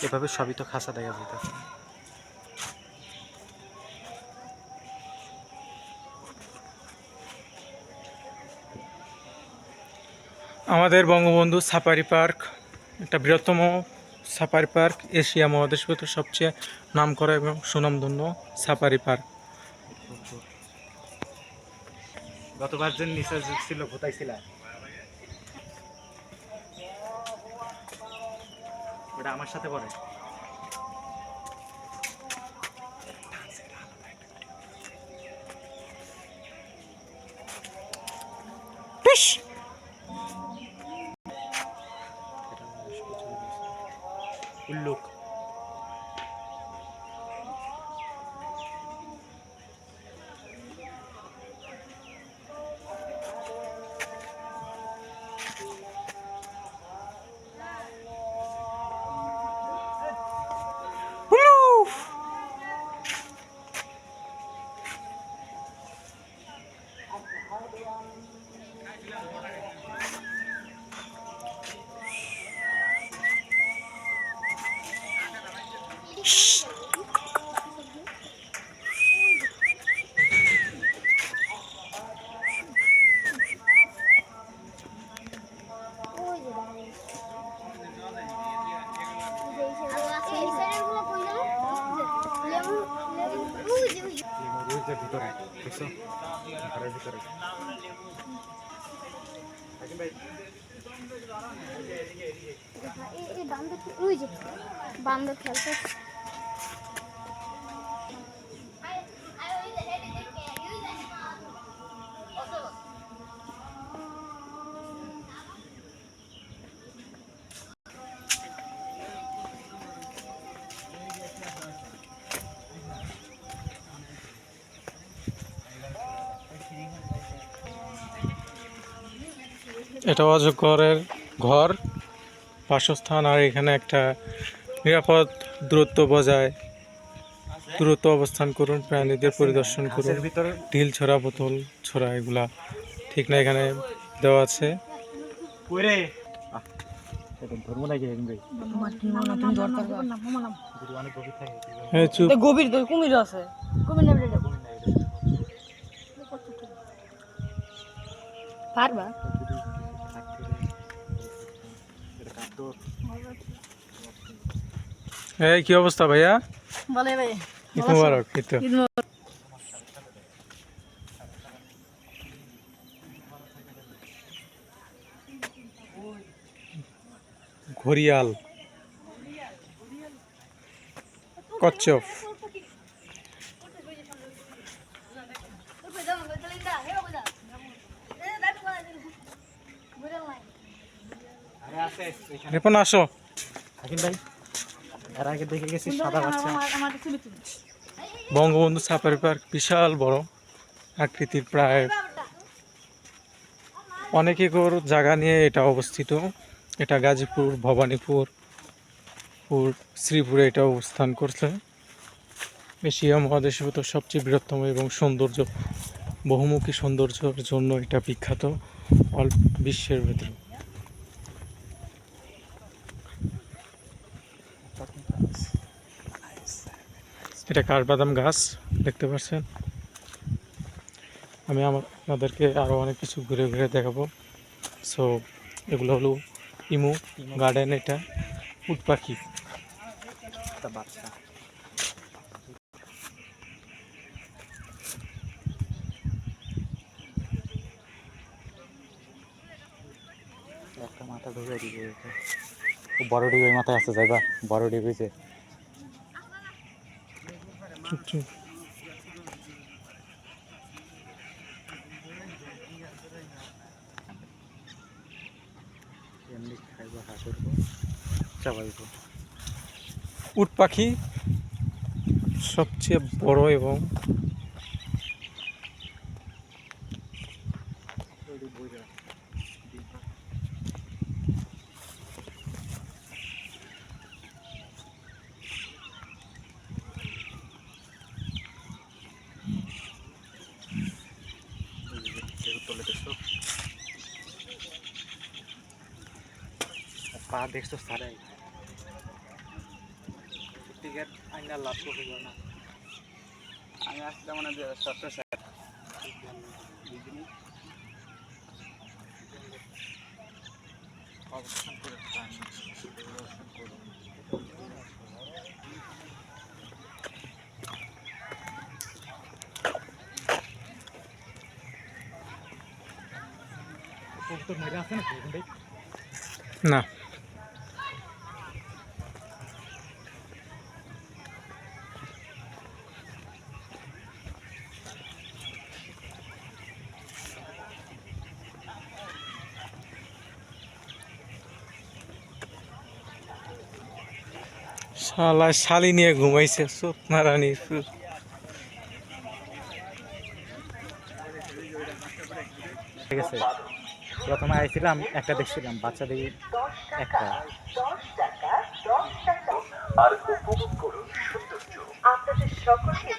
এভাবে সবই তো খাঁচা দেখা যাইতেছে। আমাদের বঙ্গবন্ধু সাফারি পার্ক একটা বৃহত্তম সাফারি পার্ক, এশিয়া মহাদেশের সবচেয়ে নামকরা এবং সুনামধন্য সাফারি পার্ক। গতবার যে নিচে ছিল কোথায় ছিল ওটা আমার সাথে পড়ে। উল্লুক ভিতরে দেখছো ঘরের ভিতরে। বান্দর খেলতে এটা অজগরের ঘর, বাসস্থান। আর এখানে একটা নিরাপদ দূরত্ব বজায় দূরত্ব অবস্থান করুন, প্রাণীদের পরিদর্শন করুন। ঢিল ছড়া, বোতল ছড়া এগুলা ঠিক না এখানে দেওয়া আছে। গভীর কুমির আছে, পারবা এই কি অবস্থা ভাইয়া? বলে ভাই ঈদ মোবারক। ঘড়িয়াল, কচ্ছপ, রিপন আসো। ভাই এর আগে দেখে গেছি সাদা বাচ্চা। বঙ্গবন্ধু সাফারি পার্ক বিশাল বড় আকৃতির, প্রায় অনেক একর জায়গা নিয়ে এটা অবস্থিত। এটা গাজীপুর, ভবানীপুর, শ্রীপুরে এটা অবস্থান করছে। এশিয়া মহাদেশের ভিতর সবচেয়ে বৃহত্তম এবং সৌন্দর্য, বহুমুখী সৌন্দর্যের জন্য এটা বিখ্যাত অল বিশ্বের ভিতরে। এটা কাঠবাদাম গাছ দেখতে পাচ্ছেন। আমি আপনাদেরকে আরও অনেক কিছু ঘুরে ঘুরে দেখাবো। সো এগুলো হলো ইমু গার্ডেন। এটা উট পাখি, একটা বাচ্চা। একটা মাথা ঢুকে দিবে, বড় ডিবের মাথায় আছে যাইবা, বড় ডিবেছে চুপ চুপ। উট পাখি সবচেয়ে বড় এবং পা দেখছো সারাই। টিকিট আইনা লাভ করবে না। আমি আসলে মনে হয় সত্য স্যার অবস্থান করে পরিদর্শন করুন। না শালা শালি নিয়ে ঘুমাইছে সুতনা রানী। ঠিক আছে প্রথমে আইছিলাম একটা দেখছিলাম বাচ্চা দেখি একটা আর উপভোগ করুন সৌন্দর্য। আপনাদের সকলকে